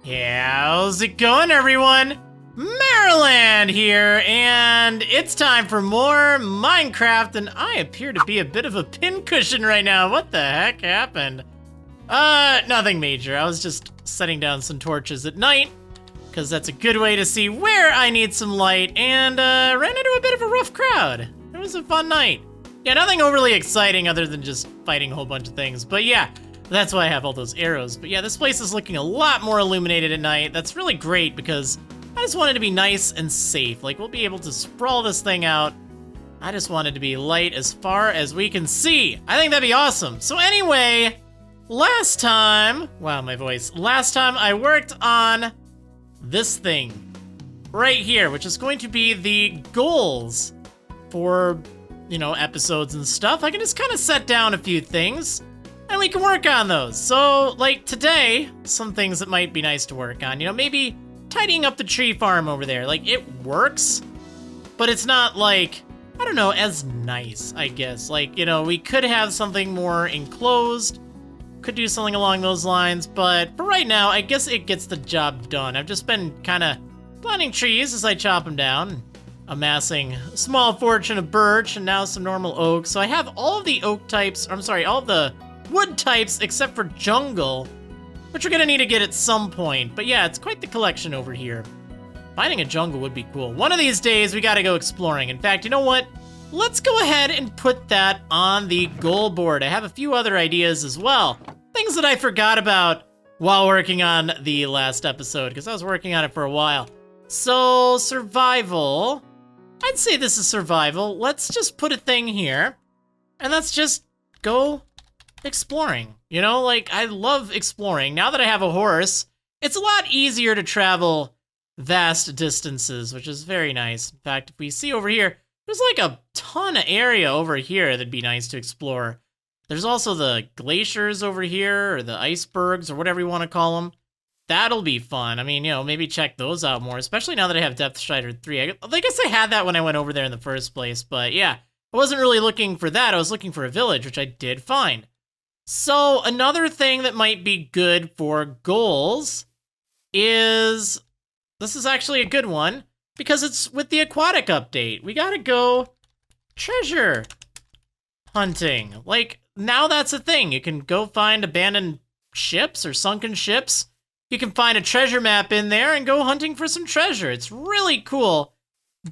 How's it going, everyone? Marriland here, and it's time for more Minecraft, and I appear to be a bit of a pincushion right now. What the heck happened? Nothing major. I was just setting down some torches at night, because that's a good way to see where I need some light, and ran into a bit of a rough crowd. It was a fun night. Yeah, nothing overly exciting other than just fighting a whole bunch of things, but yeah. That's why I have all those arrows. But yeah, this place is looking a lot more illuminated at night. That's really great because I just want it to be nice and safe. Like, we'll be able to sprawl this thing out. I just want it to be light as far as we can see. I think that'd be awesome. So anyway, last time I worked on this thing right here, which is going to be the goals for, episodes and stuff. I can just kind of set down a few things. And we can work on those. So, like today, some things that might be nice to work on. Maybe tidying up the tree farm over there. Like, it works, but it's not like, I don't know, as nice, I guess. Like, we could have something more enclosed. Could do something along those lines. But for right now, I guess it gets the job done. I've just been kind of planting trees as I chop them down. Amassing a small fortune of birch and now some normal oak. So I have all of the oak types, all of the wood types except for jungle, which we're gonna need to get at some point. But yeah, it's quite the collection over here. Finding a jungle would be cool. One of these days, we gotta go exploring. In fact, you know what? Let's go ahead and put that on the goal board. I have a few other ideas as well. Things that I forgot about while working on the last episode, because I was working on it for a while. So, survival. I'd say this is survival. Let's just put a thing here, and let's just go exploring. I love exploring. Now that I have a horse, it's a lot easier to travel vast distances, which is very nice. In fact, if we see over here, there's like a ton of area over here that'd be nice to explore. There's also the glaciers over here, or the icebergs, or whatever you want to call them. That'll be fun. I mean, maybe check those out more, especially now that I have Depth Strider 3. I guess I had that when I went over there in the first place, but yeah, I wasn't really looking for that. I was looking for a village, which I did find. So another thing that might be good for goals is, this is actually a good one, because it's with the aquatic update. We gotta go treasure hunting. Like, now that's a thing. You can go find abandoned ships or sunken ships. You can find a treasure map in there and go hunting for some treasure. It's really cool,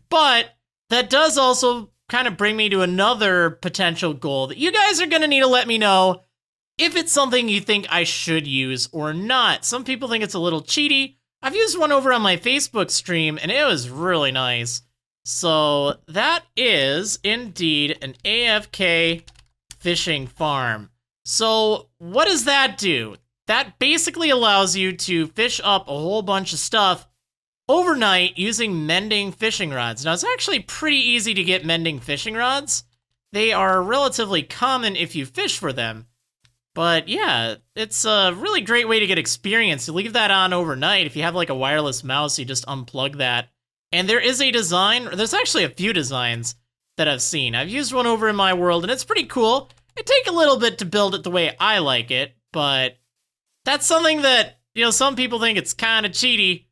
but that does also kind of bring me to another potential goal that you guys are gonna need to let me know if it's something you think I should use or not. Some people think it's a little cheaty. I've used one over on my Facebook stream, and it was really nice. So that is indeed an AFK fishing farm. So what does that do? That basically allows you to fish up a whole bunch of stuff overnight using mending fishing rods. Now, it's actually pretty easy to get mending fishing rods. They are relatively common if you fish for them. But yeah, it's a really great way to get experience. You leave that on overnight. If you have like a wireless mouse, you just unplug that. And there is a design, there's actually a few designs that I've seen. I've used one over in my world and it's pretty cool. It takes a little bit to build it the way I like it, but that's something that, some people think it's kind of cheaty.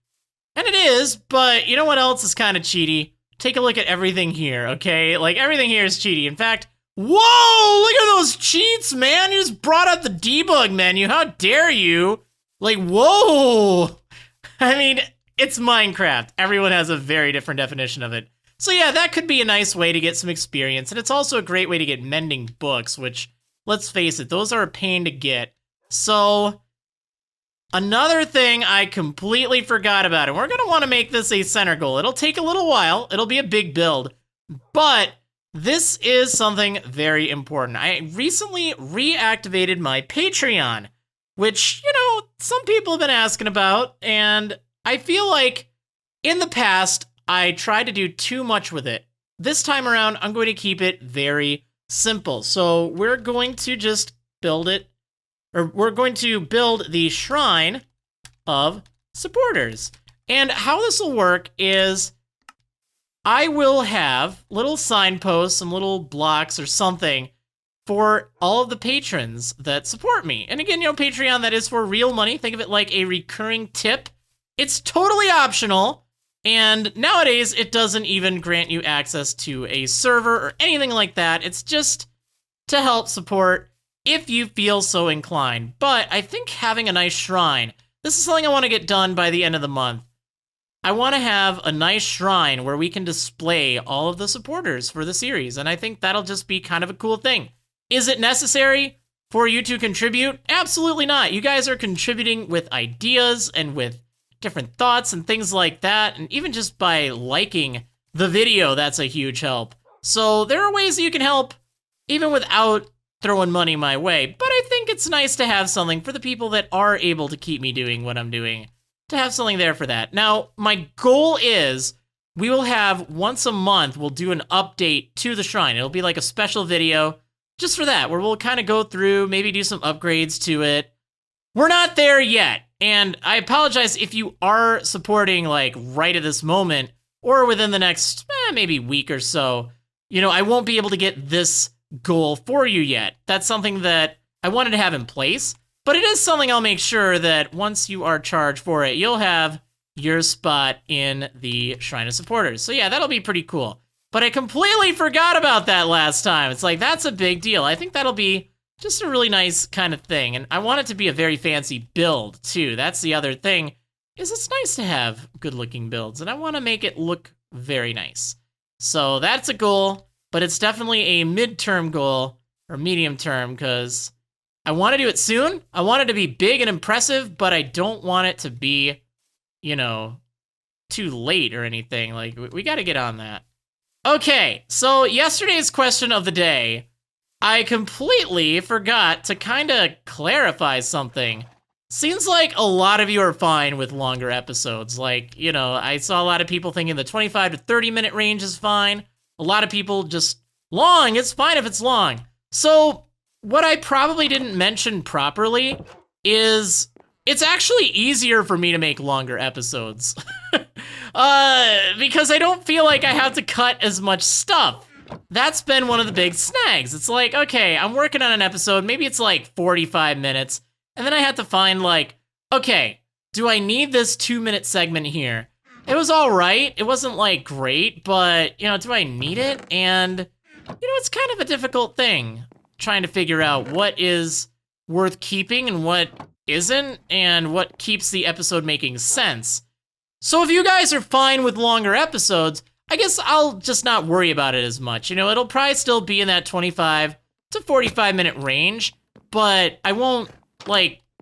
And it is, but you know what else is kind of cheaty? Take a look at everything here, okay? Like, everything here is cheaty. In fact, whoa, look at those cheats, man. You just brought up the debug menu. How dare you? Like, whoa. I mean, it's Minecraft. Everyone has a very different definition of it. So yeah, that could be a nice way to get some experience. And it's also a great way to get mending books, which, let's face it, those are a pain to get. So another thing I completely forgot about, and we're going to want to make this a center goal. It'll take a little while. It'll be a big build, but this is something very important. I recently reactivated my Patreon, which, some people have been asking about, and I feel like in the past, I tried to do too much with it. This time around, I'm going to keep it very simple. So we're going to just build it, or we're going to build the Shrine of Supporters. And how this will work is I will have little signposts, some little blocks or something for all of the patrons that support me. And again, Patreon, that is for real money. Think of it like a recurring tip. It's totally optional. And nowadays, it doesn't even grant you access to a server or anything like that. It's just to help support if you feel so inclined. But I think having a nice shrine, this is something I want to get done by the end of the month. I want to have a nice shrine where we can display all of the supporters for the series. And I think that'll just be kind of a cool thing. Is it necessary for you to contribute? Absolutely not. You guys are contributing with ideas and with different thoughts and things like that. And even just by liking the video, that's a huge help. So there are ways that you can help even without throwing money my way. But I think it's nice to have something for the people that are able to keep me doing what I'm doing, to have something there for that. Now, my goal is we will have once a month, we'll do an update to the shrine. It'll be like a special video just for that, where we'll kind of go through, maybe do some upgrades to it. We're not there yet. And I apologize if you are supporting like right at this moment or within the next maybe week or so. I won't be able to get this goal for you yet. That's something that I wanted to have in place, but it is something I'll make sure that once you are charged for it, you'll have your spot in the Shrine of Supporters. So yeah, that'll be pretty cool. But I completely forgot about that last time. It's like, that's a big deal. I think that'll be just a really nice kind of thing. And I want it to be a very fancy build, too. That's the other thing, is it's nice to have good-looking builds, and I want to make it look very nice. So that's a goal, but it's definitely a mid-term goal, or medium-term, because I want to do it soon. I want it to be big and impressive, but I don't want it to be, too late or anything. Like, we got to get on that. Okay, so yesterday's question of the day, I completely forgot to kind of clarify something. Seems like a lot of you are fine with longer episodes. Like, I saw a lot of people thinking the 25 to 30 minute range is fine. A lot of people just, long, it's fine if it's long. So what I probably didn't mention properly is it's actually easier for me to make longer episodes. Because I don't feel like I have to cut as much stuff. That's been one of the big snags. It's like, okay, I'm working on an episode, maybe it's like 45 minutes, and then I had to find like, okay, do I need this 2-minute segment here? It was all right. It wasn't like great, but do I need it? And it's kind of a difficult thing trying to figure out what is worth keeping and what isn't, and what keeps the episode making sense. So if you guys are fine with longer episodes, I guess I'll just not worry about it as much. It'll probably still be in that 25 to 45 minute range, but I won't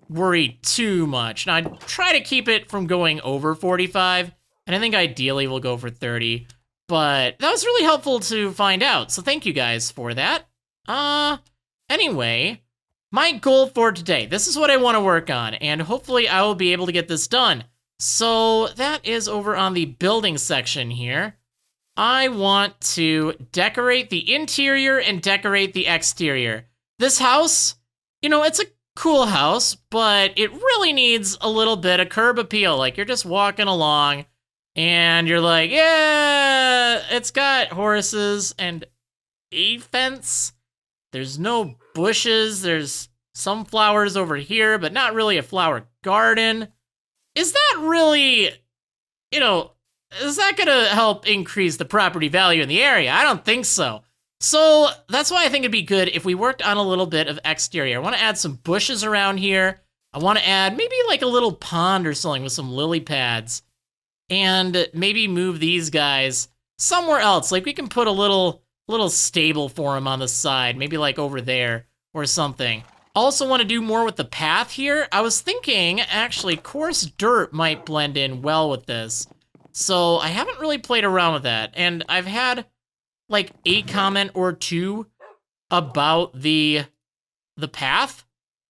worry too much. Now, I'd try to keep it from going over 45, and I think ideally we'll go for 30, but that was really helpful to find out, so thank you guys for that. Anyway, my goal for today, this is what I want to work on, and hopefully I will be able to get this done. So that is over on the building section here. I want to decorate the interior and decorate the exterior. This house, it's a cool house, but it really needs a little bit of curb appeal. Like, you're just walking along and you're like, yeah, it's got horses and a fence. There's no bushes. There's some flowers over here, but not really a flower garden. Is that really, is that gonna help increase the property value in the area? I don't think so. So that's why I think it'd be good if we worked on a little bit of exterior. I want to add some bushes around here. I want to add maybe like a little pond or something with some lily pads, and maybe move these guys somewhere else. Like, we can put a little stable for them on the side, maybe like over there or something. Also want to do more with the path here. I was thinking, actually, coarse dirt might blend in well with this. So I haven't really played around with that. And I've had like a comment or two about the path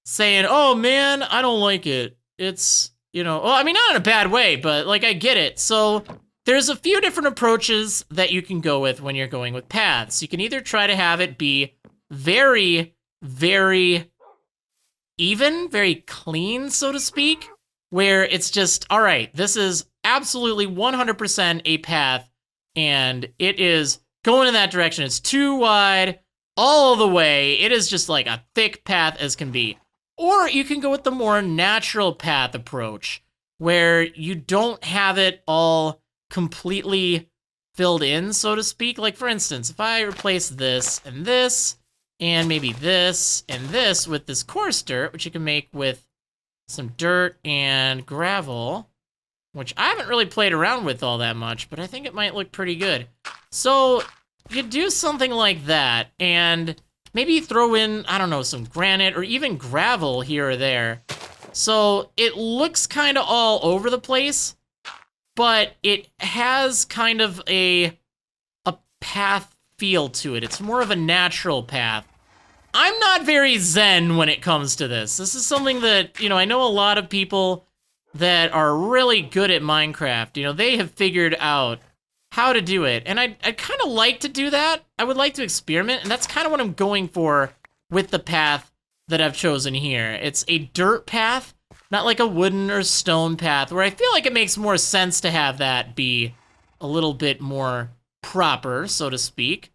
saying, oh man, I don't like it. It's, well, I mean, not in a bad way, but like, I get it. So there's a few different approaches that you can go with when you're going with paths. You can either try to have it be very, very even, very clean, so to speak, where it's just, all right, this is absolutely 100% a path, and it is going in that direction. It's too wide, all the way. It is just like a thick path as can be. Or you can go with the more natural path approach, where you don't have it all completely filled in, so to speak. Like, for instance, if I replace this, and maybe this, and this with this coarse dirt, which you can make with some dirt and gravel, which I haven't really played around with all that much, but I think it might look pretty good. So you do something like that, and maybe throw in, I don't know, some granite or even gravel here or there. So it looks kind of all over the place, but it has kind of a path feel to it. It's more of a natural path. I'm not very zen when it comes to this. This is something that, I know a lot of people that are really good at Minecraft. They have figured out how to do it. And I'd kind of like to do that. I would like to experiment, and that's kind of what I'm going for with the path that I've chosen here. It's a dirt path, not like a wooden or stone path, where I feel like it makes more sense to have that be a little bit more proper, so to speak,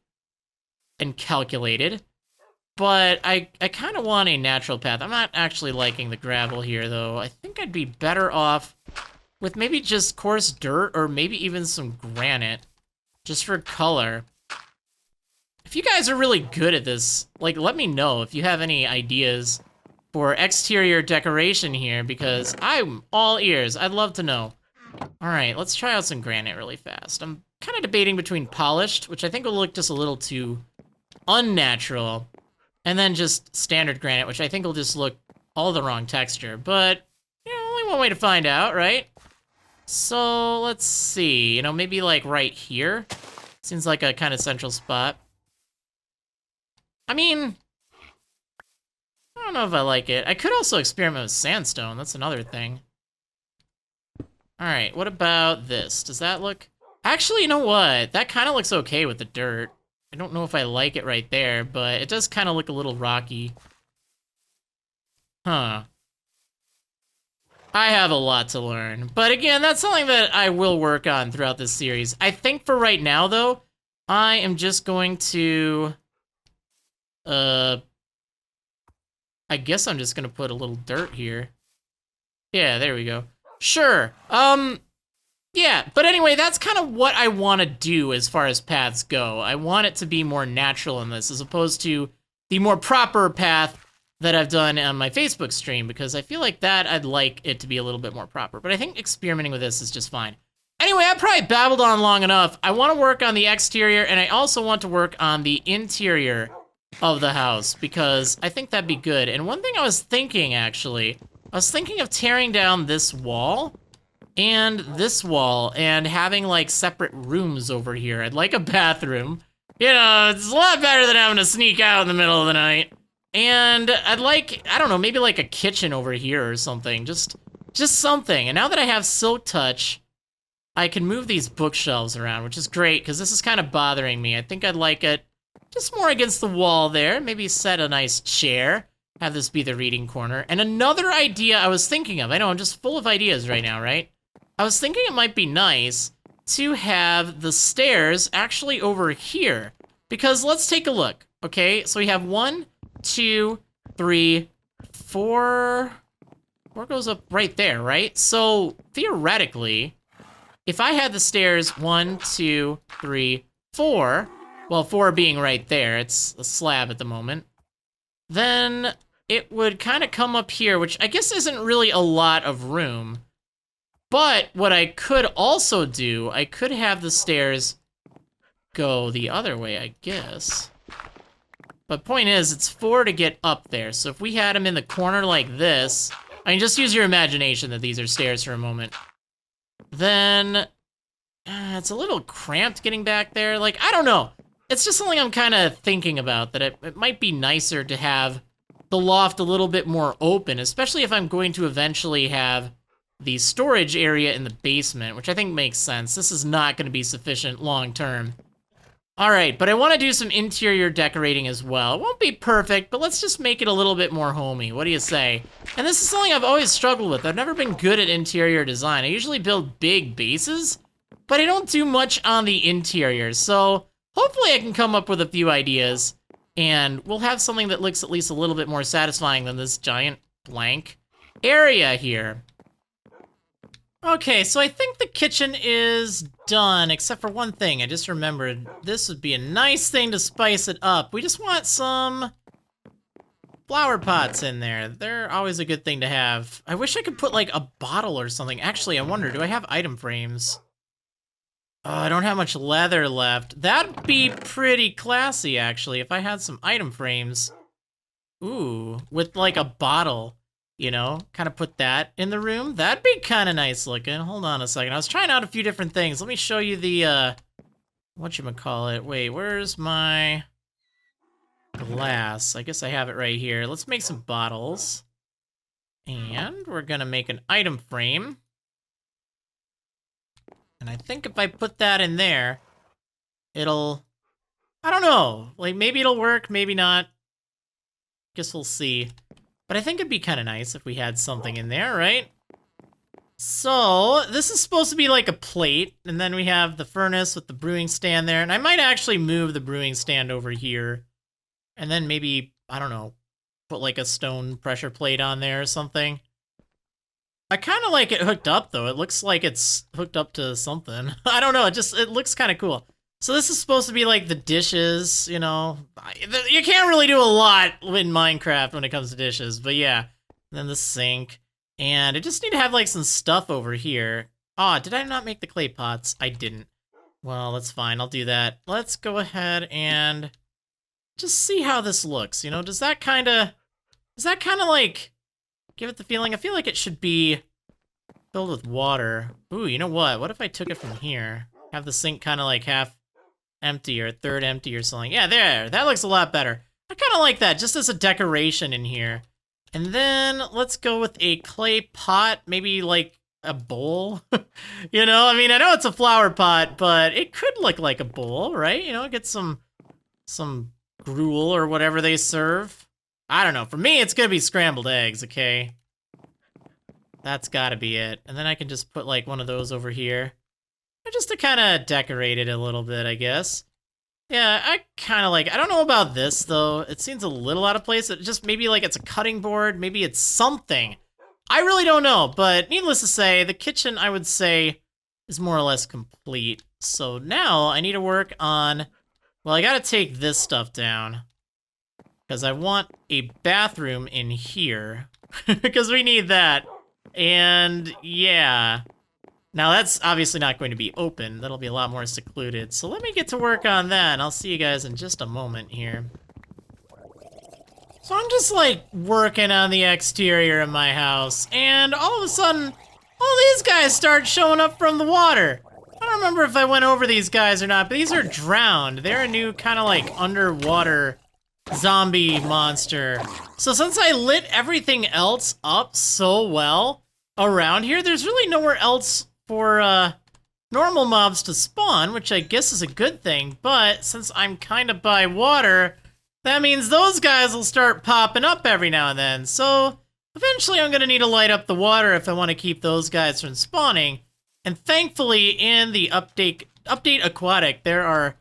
and calculated. But I kind of want a natural path. I'm not actually liking the gravel here, though. I think I'd be better off with maybe just coarse dirt or maybe even some granite, just for color. If you guys are really good at this, like, let me know if you have any ideas for exterior decoration here, because I'm all ears. I'd love to know. All right, let's try out some granite really fast. I'm kind of debating between polished, which I think will look just a little too unnatural, and then just standard granite, which I think will just look all the wrong texture. But, only one way to find out, right? So, let's see. Maybe like right here. Seems like a kind of central spot. I mean, I don't know if I like it. I could also experiment with sandstone. That's another thing. All right, what about this? Does that look... Actually, you know what? That kind of looks okay with the dirt. I don't know if I like it right there, but it does kind of look a little rocky. Huh. I have a lot to learn. But again, that's something that I will work on throughout this series. I think for right now, though, I am just going to... I guess I'm just gonna put a little dirt here. Yeah, there we go. Sure. Yeah, but anyway, that's kind of what I want to do as far as paths go. I want it to be more natural in this, as opposed to the more proper path that I've done on my Facebook stream, because I feel like that I'd like it to be a little bit more proper. But I think experimenting with this is just fine. Anyway, I probably babbled on long enough. I want to work on the exterior, and I also want to work on the interior of the house, because I think that'd be good. And one thing I was thinking, actually, I was thinking of tearing down this wall and this wall and having like separate rooms over here. I'd like a bathroom. It's a lot better than having to sneak out in the middle of the night. And I'd like, I don't know, maybe like a kitchen over here or something. Just something. And now that I have Silk Touch, I can move these bookshelves around, which is great, because this is kind of bothering me. I think I'd like it just more against the wall there. Maybe set a nice chair. Have this be the reading corner. And another idea I was thinking of, I know I'm just full of ideas right now, right? I was thinking it might be nice to have the stairs actually over here. Because let's take a look, okay? So we have 1, 2, 3, 4... 4 goes up right there, right? So theoretically, if I had the stairs 1, 2, 3, 4, well, 4 being right there, it's a slab at the moment, then it would kind of come up here, which I guess isn't really a lot of room. But what I could also do, I could have the stairs go the other way, I guess. But point is, it's 4 to get up there. So if we had them in the corner like this, I mean, just use your imagination that these are stairs for a moment. Then it's a little cramped getting back there. Like, I don't know. It's just something I'm kind of thinking about, that it might be nicer to have the loft a little bit more open, especially if I'm going to eventually have the storage area in the basement, which I think makes sense. This is not going to be sufficient long term. All right, but I want to do some interior decorating as well. It won't be perfect, but let's just make it a little bit more homey. What do you say? And this is something I've always struggled with. I've never been good at interior design. I usually build big bases, but I don't do much on the interior. So hopefully I can come up with a few ideas. And we'll have something that looks at least a little bit more satisfying than this giant blank area here. Okay, so I think the kitchen is done, except for one thing. I just remembered this would be a nice thing to spice it up. We just want some flower pots in there. They're always a good thing to have. I wish I could put like a bottle or something. Actually, I wonder, do I have item frames? Oh, I don't have much leather left. That'd be pretty classy, actually, if I had some item frames. Ooh, with like a bottle. You know, kind of put that in the room. That'd be kind of nice looking. Hold on a second. I was trying out a few different things. Let me show you the, whatchamacallit. Wait, where's my glass? I guess I have it right here. Let's make some bottles. And we're gonna make an item frame. And I think if I put that in there, it'll, I don't know. Like, maybe it'll work, maybe not. Guess we'll see. But I think it'd be kind of nice if we had something in there, right? So, this is supposed to be like a plate, and then we have the furnace with the brewing stand there, and I might actually move the brewing stand over here, and then maybe, I don't know, put like a stone pressure plate on there or something. I kind of like it hooked up, though. It looks like it's hooked up to something. I don't know, it looks kind of cool. So this is supposed to be like the dishes, you know. You can't really do a lot in Minecraft when it comes to dishes, but yeah. And then the sink. And I just need to have like some stuff over here. Oh, did I not make the clay pots? I didn't. Well, that's fine. I'll do that. Let's go ahead and just see how this looks. You know, does that kind of like give it the feeling? I feel like it should be filled with water. Ooh, you know what? What if I took it from here? Have the sink kind of like half empty or a third empty or something. Yeah, there. That looks a lot better. I kind of like that, just as a decoration in here. And then let's go with a clay pot, maybe like a bowl. You know, I mean, I know it's a flower pot, but it could look like a bowl, right? You know, get some gruel or whatever they serve. I don't know. For me, it's gonna be scrambled eggs, okay? That's gotta be it. And then I can just put like one of those over here. Just to kind of decorate it a little bit, I guess. Yeah, I kind of like, I don't know about this, though. It seems a little out of place. It just maybe like it's a cutting board. Maybe it's something. I really don't know, but needless to say, the kitchen, I would say, is more or less complete. So now I need to work on, well, I got to take this stuff down. Because I want a bathroom in here. Because we need that. And yeah. Now, that's obviously not going to be open. That'll be a lot more secluded. So let me get to work on that, and I'll see you guys in just a moment here. So I'm just, like, working on the exterior of my house, and all of a sudden, all these guys start showing up from the water. I don't remember if I went over these guys or not, but these are drowned. They're a new kind of, like, underwater zombie monster. So since I lit everything else up so well around here, there's really nowhere else for normal mobs to spawn, which I guess is a good thing, but since I'm kind of by water, that means those guys will start popping up every now and then. So eventually I'm going to need to light up the water if I want to keep those guys from spawning. And thankfully in the update Aquatic, there are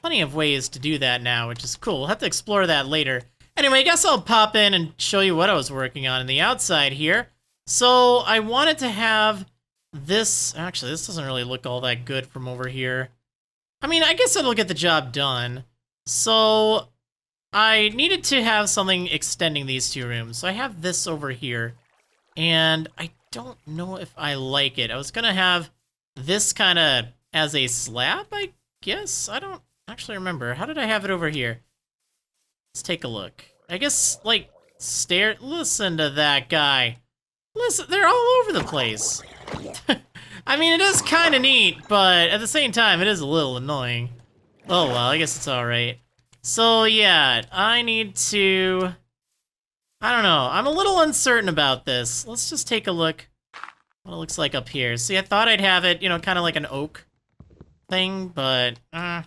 plenty of ways to do that now, which is cool. We'll have to explore that later. Anyway, I guess I'll pop in and show you what I was working on the outside here. So I wanted to have this, actually, this doesn't really look all that good from over here. I mean, I guess it'll get the job done. So I needed to have something extending these two rooms. So I have this over here, and I don't know if I like it. I was gonna have this kind of as a slab, I guess. I don't actually remember. How did I have it over here? Let's take a look. I guess, like, listen to that guy. Listen, they're all over the place. I mean, it is kind of neat, but at the same time, it is a little annoying. Oh, well, I guess it's alright. So, yeah, I need to... I don't know. I'm a little uncertain about this. Let's just take a look what it looks like up here. See, I thought I'd have it, you know, kind of like an oak thing, but kind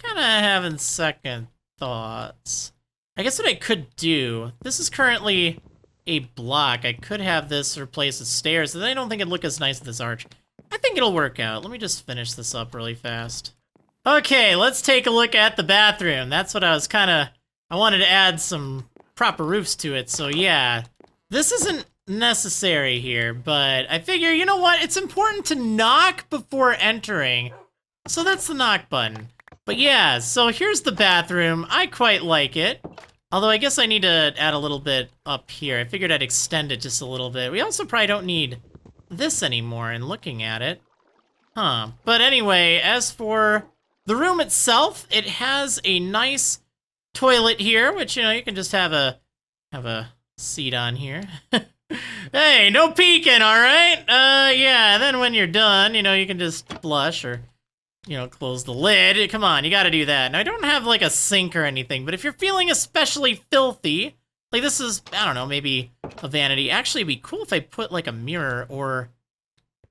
of having second thoughts. I guess what I could do, this is currently a block. I could have this replaced with stairs, and I don't think it'd look as nice with this arch. I think it'll work out. Let me just finish this up really fast. Okay, let's take a look at the bathroom. That's what I was kind of I wanted to add some proper roofs to it, so yeah. This isn't necessary here, but I figure, you know what? It's important to knock before entering. So that's the knock button. But yeah, so here's the bathroom. I quite like it. Although I guess I need to add a little bit up here. I figured I'd extend it just a little bit. We also probably don't need this anymore in looking at it. Huh. But anyway, as for the room itself, it has a nice toilet here, which, you know, you can just have a seat on here. Hey, no peeking, all right? Yeah, and then when you're done, you know, you can just flush or, you know, close the lid. Come on, you gotta do that. Now, I don't have, like, a sink or anything, but if you're feeling especially filthy, like, this is, I don't know, maybe a vanity. Actually, it'd be cool if I put, like, a mirror or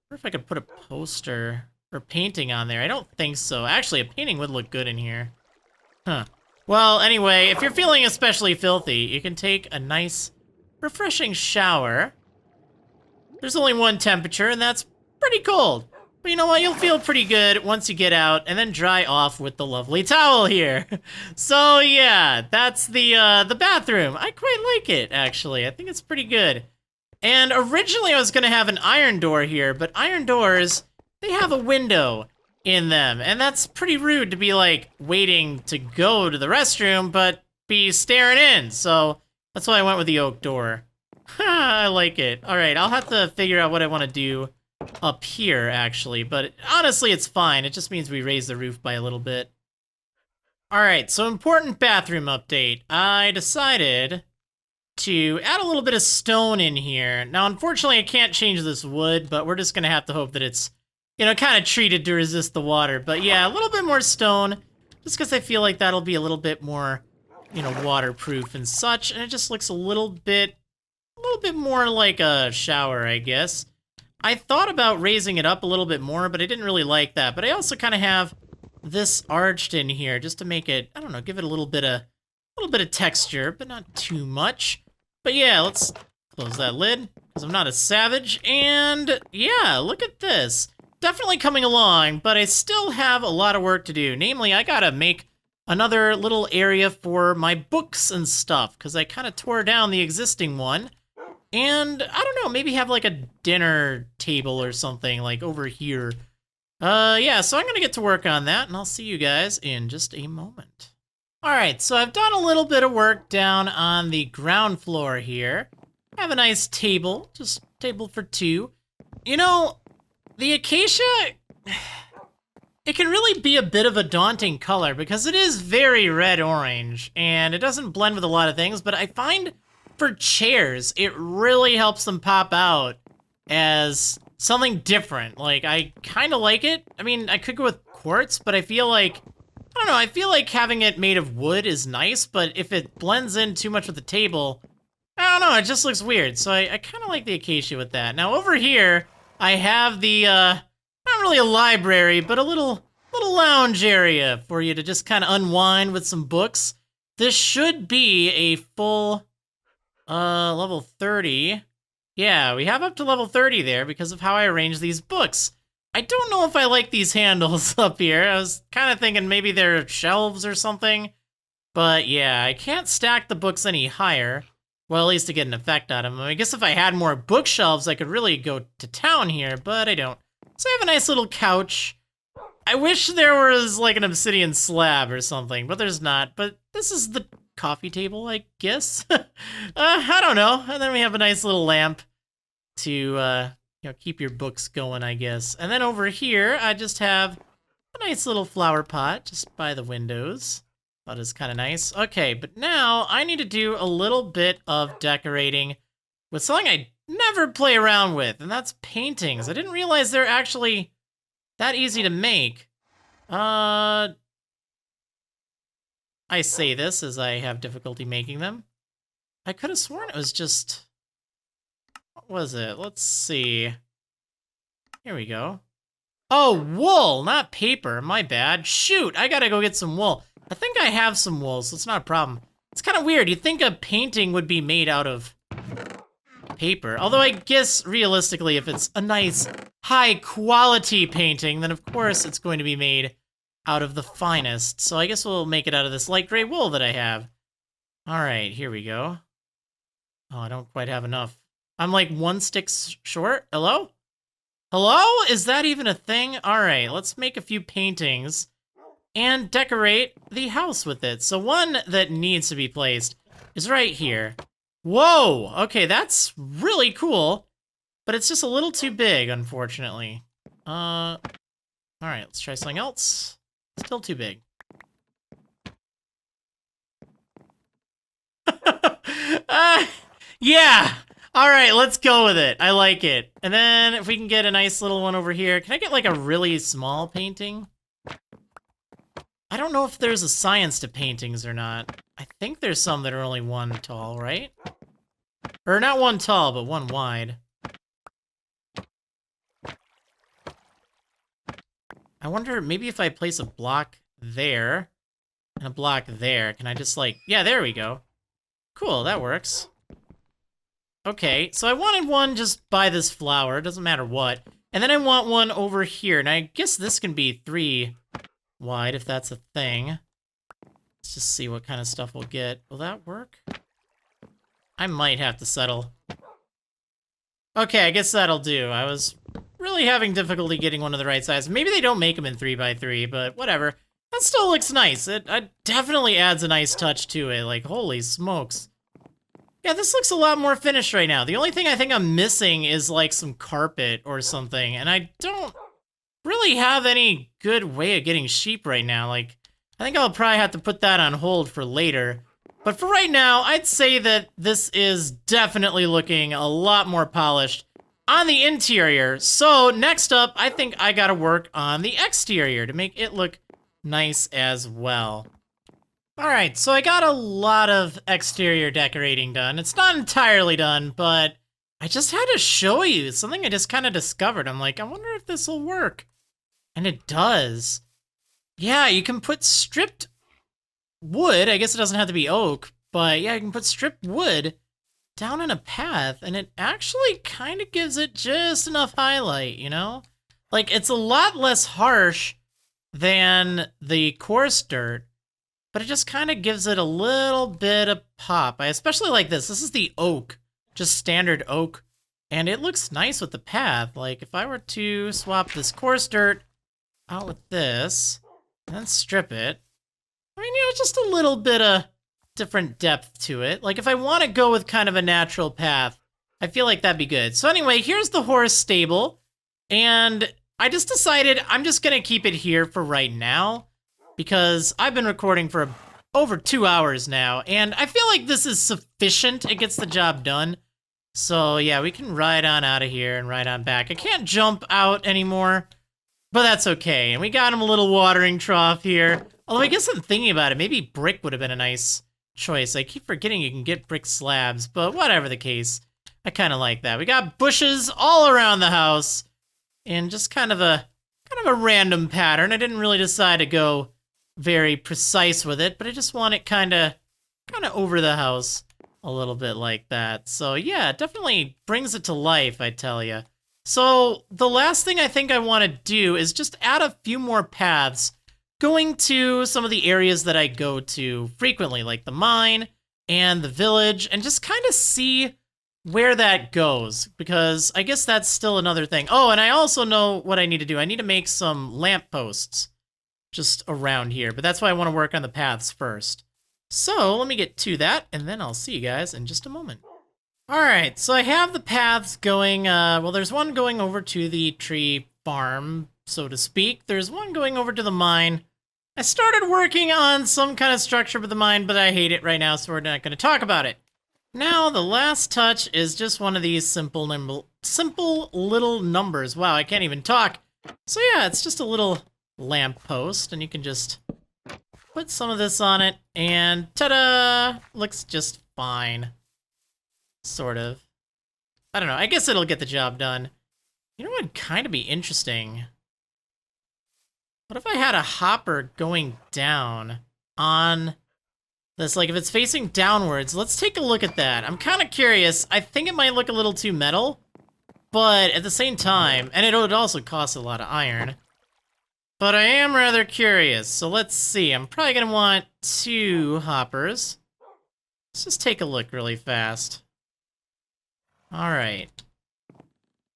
if I could put a poster or painting on there. I don't think so. Actually, a painting would look good in here. Huh. Well, anyway, if you're feeling especially filthy, you can take a nice, refreshing shower. There's only one temperature, and that's pretty cold. But you know what? You'll feel pretty good once you get out, and then dry off with the lovely towel here. So yeah, that's the bathroom. I quite like it, actually. I think it's pretty good. And originally I was gonna have an iron door here, but iron doors, they have a window in them, and that's pretty rude to be like waiting to go to the restroom, but be staring in. So that's why I went with the oak door. I like it. All right, I'll have to figure out what I want to do up here, actually, but honestly, it's fine. It just means we raise the roof by a little bit. All right, so important bathroom update. I decided to add a little bit of stone in here. Now, unfortunately, I can't change this wood, but we're just gonna have to hope that it's, you know, kind of treated to resist the water. But yeah, a little bit more stone, just because I feel like that'll be a little bit more, you know, waterproof and such, and it just looks a little bit more like a shower, I guess. I thought about raising it up a little bit more, but I didn't really like that. But I also kind of have this arched in here just to make it, I don't know, give it a little bit of texture, but not too much. But yeah, let's close that lid, because I'm not a savage. And yeah, look at this. Definitely coming along, but I still have a lot of work to do. Namely, I gotta make another little area for my books and stuff, because I kind of tore down the existing one. And I don't know, maybe have like a dinner table or something like over here. Yeah, so I'm gonna get to work on that, and I'll see you guys in just a moment. All right, so I've done a little bit of work down on the ground floor here. I have a nice table, just table for two. You know, the acacia, it can really be a bit of a daunting color because it is very red-orange, and it doesn't blend with a lot of things, but I find for chairs, it really helps them pop out as something different. Like, I kind of like it. I mean, I could go with quartz, but I feel like, I don't know, I feel like having it made of wood is nice, but if it blends in too much with the table, I don't know, it just looks weird. So I kind of like the acacia with that. Now over here, I have the, not really a library, but a little lounge area for you to just kind of unwind with some books. This should be a full, level 30. Yeah, we have up to level 30 there because of how I arrange these books. I don't know if I like these handles up here. I was kind of thinking maybe they're shelves or something. But yeah, I can't stack the books any higher. Well, at least to get an effect out of them. I guess if I had more bookshelves, I could really go to town here, but I don't. So I have a nice little couch. I wish there was like an obsidian slab or something, but there's not. But this is the coffee table, I guess. I don't know. And then we have a nice little lamp to, you know, keep your books going, I guess. And then over here, I just have a nice little flower pot just by the windows. That is kind of nice. Okay, but now I need to do a little bit of decorating with something I never play around with, and that's paintings. I didn't realize they're actually that easy to make. I say this as I have difficulty making them. I could have sworn it was just... What was it? Let's see. Here we go. Oh, wool, not paper. My bad. Shoot, I gotta go get some wool. I think I have some wool, so it's not a problem. It's kind of weird. You'd think a painting would be made out of paper. Although I guess, realistically, if it's a nice, high-quality painting, then of course it's going to be made out of the finest. So I guess we'll make it out of this light gray wool that I have. All right, here we go. Oh, I don't quite have enough. I'm like 1 stick short. Hello? Hello? Is that even a thing? All right, let's make a few paintings and decorate the house with it. So one that needs to be placed is right here. Whoa! Okay, that's really cool, but it's just a little too big, unfortunately. All right, let's try something else. Still too big. Yeah. All right, let's go with it. I like it. And then if we can get a nice little one over here. Can I get like a really small painting? I don't know if there's a science to paintings or not. I think there's some that are only 1 tall, right? Or not 1 tall, but 1 wide. I wonder, maybe if I place a block there and a block there, can I just like, yeah, there we go. Cool, that works. Okay, so I wanted one just by this flower, doesn't matter what. And then I want one over here, and I guess this can be 3 wide if that's a thing. Let's just see what kind of stuff we'll get. Will that work? I might have to settle. Okay, I guess that'll do. I was really having difficulty getting one of the right size. Maybe they don't make them in 3x3, but whatever. That still looks nice. It definitely adds a nice touch to it. Like, holy smokes. Yeah, this looks a lot more finished right now. The only thing I think I'm missing is like some carpet or something, and I don't really have any good way of getting sheep right now. Like, I think I'll probably have to put that on hold for later. But for right now, I'd say that this is definitely looking a lot more polished on the interior. So next up, I think I gotta work on the exterior to make it look nice as well. All right, so I got a lot of exterior decorating done. It's not entirely done, but I just had to show you something I just kind of discovered. I'm like, I wonder if this will work. And it does. Yeah, you can put stripped wood. I guess it doesn't have to be oak, but yeah, you can put stripped wood down in a path, and it actually kind of gives it just enough highlight, you know? Like, it's a lot less harsh than the coarse dirt, but it just kind of gives it a little bit of pop. I especially like this. This is the oak, just standard oak, and it looks nice with the path. Like, if I were to swap this coarse dirt out with this, and then strip it, I mean, you know, just a little bit of different depth to it. Like, if I want to go with kind of a natural path, I feel like that'd be good. So anyway, here's the horse stable, and I just decided I'm just going to keep it here for right now, because I've been recording for over 2 hours now, and I feel like this is sufficient. It gets the job done. So yeah, we can ride on out of here and ride on back. I can't jump out anymore, but that's okay. And we got him a little watering trough here. Although I guess I'm thinking about it, maybe brick would have been a nice choice. I keep forgetting you can get brick slabs, but whatever the case, I kind of like that. We got bushes all around the house, and just kind of a random pattern. I didn't really decide to go very precise with it, but I just want it kind of over the house a little bit like that. So yeah, it definitely brings it to life, I tell you. So the last thing I think I want to do is just add a few more paths going to some of the areas that I go to frequently, like the mine and the village, and just kind of see where that goes, because I guess that's still another thing. Oh, and I also know what I need to do. I need to make some lampposts just around here, but that's why I want to work on the paths first. So let me get to that, and then I'll see you guys in just a moment. All right, so I have the paths going, well, there's one going over to the tree farm, so to speak. There's one going over to the mine. I started working on some kind of structure with the mine, but I hate it right now, so we're not going to talk about it. Now, the last touch is just one of these simple little numbers. Wow, I can't even talk. So yeah, it's just a little lamp post, and you can just put some of this on it, and ta-da! Looks just fine. Sort of. I don't know, I guess it'll get the job done. You know what would kind of be interesting? What if I had a hopper going down on this? Like, if it's facing downwards, let's take a look at that. I'm kind of curious. I think it might look a little too metal, but at the same time, and it would also cost a lot of iron, but I am rather curious. So let's see. I'm probably going to want 2 hoppers. Let's just take a look really fast. All right.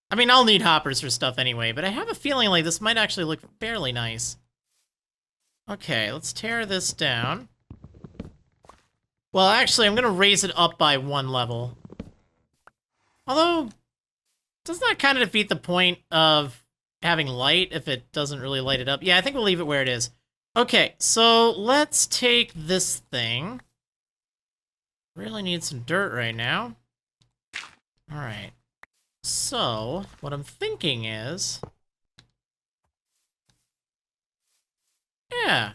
I mean, I'll need hoppers for stuff anyway, but I have a feeling like this might actually look fairly nice. Okay, let's tear this down. Well, actually, I'm gonna raise it up by 1 level. Although, doesn't that kind of defeat the point of having light if it doesn't really light it up? Yeah, I think we'll leave it where it is. Okay, so let's take this thing. Really need some dirt right now. All right. So, what I'm thinking is... Yeah.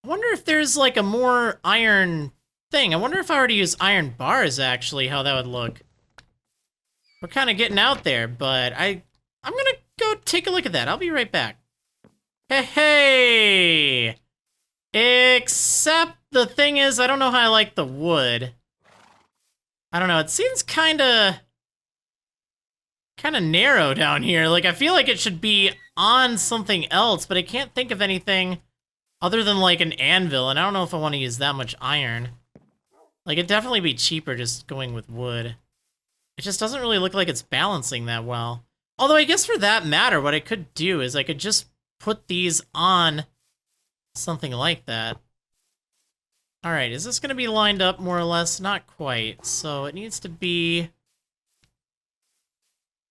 I wonder if there's like a more iron thing. I wonder if I were to use iron bars, actually, how that would look. We're kind of getting out there, but I'm gonna go take a look at that. I'll be right back. Hey! Except the thing is, I don't know how I like the wood. I don't know, it seems kind of narrow down here. Like, I feel like it should be on something else, but I can't think of anything other than, like, an anvil, and I don't know if I want to use that much iron. Like, it'd definitely be cheaper just going with wood. It just doesn't really look like it's balancing that well. Although, I guess for that matter, what I could do is I could just put these on something like that. Alright, is this going to be lined up more or less? Not quite. So, it needs to be...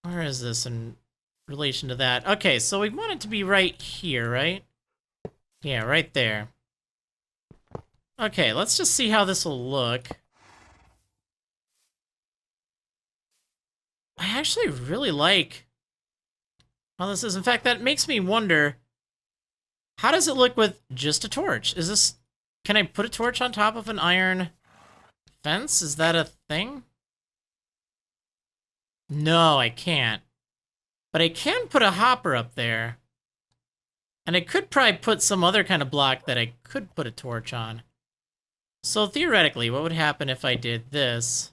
Where is this in relation to that? Okay, so we want it to be right here, right? Yeah, right there. Okay, let's just see how this will look. I actually really like how this is. In fact, that makes me wonder, how does it look with just a torch? Is this... Can I put a torch on top of an iron fence? Is that a thing? No, I can't. But I can put a hopper up there. And I could probably put some other kind of block that I could put a torch on. So theoretically, what would happen if I did this?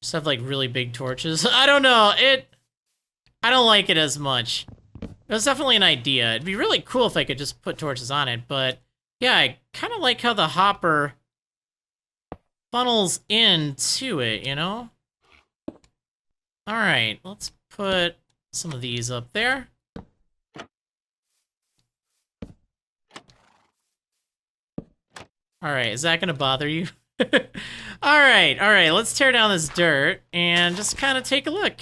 Just have like really big torches. I don't know. I don't like it as much. It was definitely an idea. It'd be really cool if I could just put torches on it, but yeah, I kind of like how the hopper funnels into it, you know? All right, let's put some of these up there. All right, is that gonna bother you? all right, let's tear down this dirt and just kind of take a look.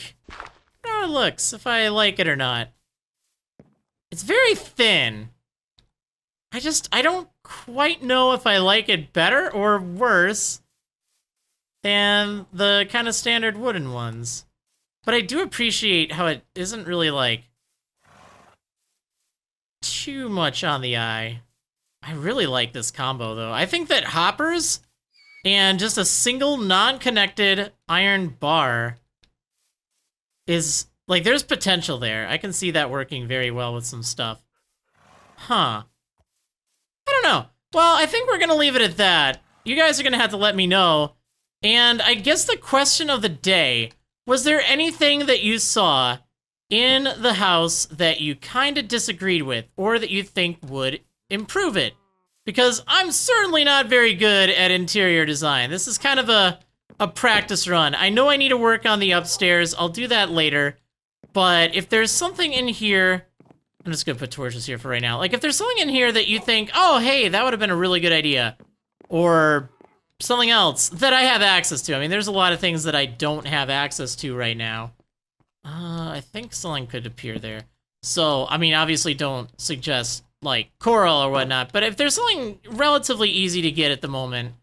How it looks, if I like it or not. It's very thin. I don't quite know if I like it better or worse than the kind of standard wooden ones. But I do appreciate how it isn't really, like, too much on the eye. I really like this combo, though. I think that hoppers and just a single non-connected iron bar is, like, there's potential there. I can see that working very well with some stuff. Huh. I don't know. Well, I think we're gonna leave it at that. You guys are gonna have to let me know. And I guess the question of the day, was there anything that you saw in the house that you kind of disagreed with, or that you think would improve it? Because I'm certainly not very good at interior design. This is kind of a practice run. I know I need to work on the upstairs. I'll do that later. But if there's something in here, I'm just gonna put torches here for right now. Like, if there's something in here that you think, oh, hey, that would have been a really good idea, or something else that I have access to. I mean, there's a lot of things that I don't have access to right now. I think something could appear there. So, I mean, obviously don't suggest, like, coral or whatnot, but if there's something relatively easy to get at the moment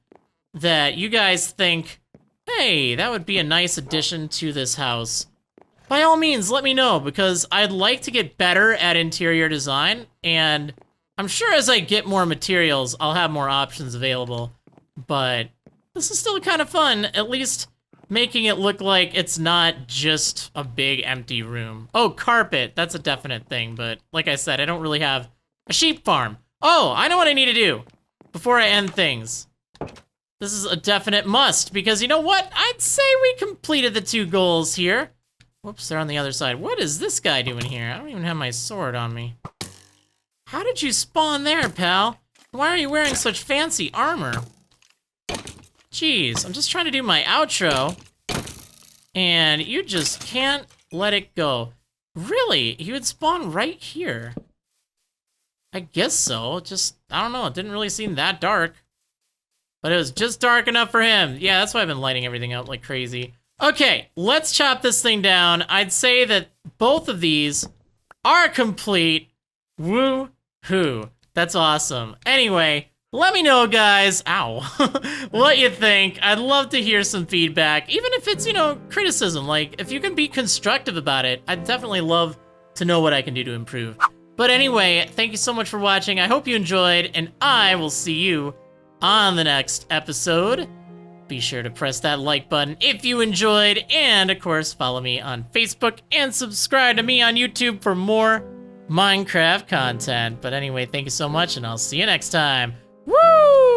that you guys think, hey, that would be a nice addition to this house, by all means, let me know, because I'd like to get better at interior design, and I'm sure as I get more materials, I'll have more options available. But this is still kind of fun, at least making it look like it's not just a big empty room. Oh, carpet, that's a definite thing, but like I said, I don't really have a sheep farm. Oh, I know what I need to do before I end things. This is a definite must, because you know what? I'd say we completed the 2 goals here. Whoops, they're on the other side. What is this guy doing here? I don't even have my sword on me. How did you spawn there, pal? Why are you wearing such fancy armor? Jeez, I'm just trying to do my outro. And you just can't let it go. Really? He would spawn right here. I guess so. Just, I don't know. It didn't really seem that dark. But it was just dark enough for him. Yeah, that's why I've been lighting everything up like crazy. Okay, let's chop this thing down. I'd say that both of these are complete. Woo-hoo. That's awesome. Anyway, let me know, guys, ow, what you think. I'd love to hear some feedback, even if it's, you know, criticism. Like, if you can be constructive about it, I'd definitely love to know what I can do to improve. But anyway, thank you so much for watching. I hope you enjoyed, and I will see you on the next episode. Be sure to press that like button if you enjoyed, and of course, follow me on Facebook and subscribe to me on YouTube for more Minecraft content. But anyway, thank you so much, and I'll see you next time. Woo!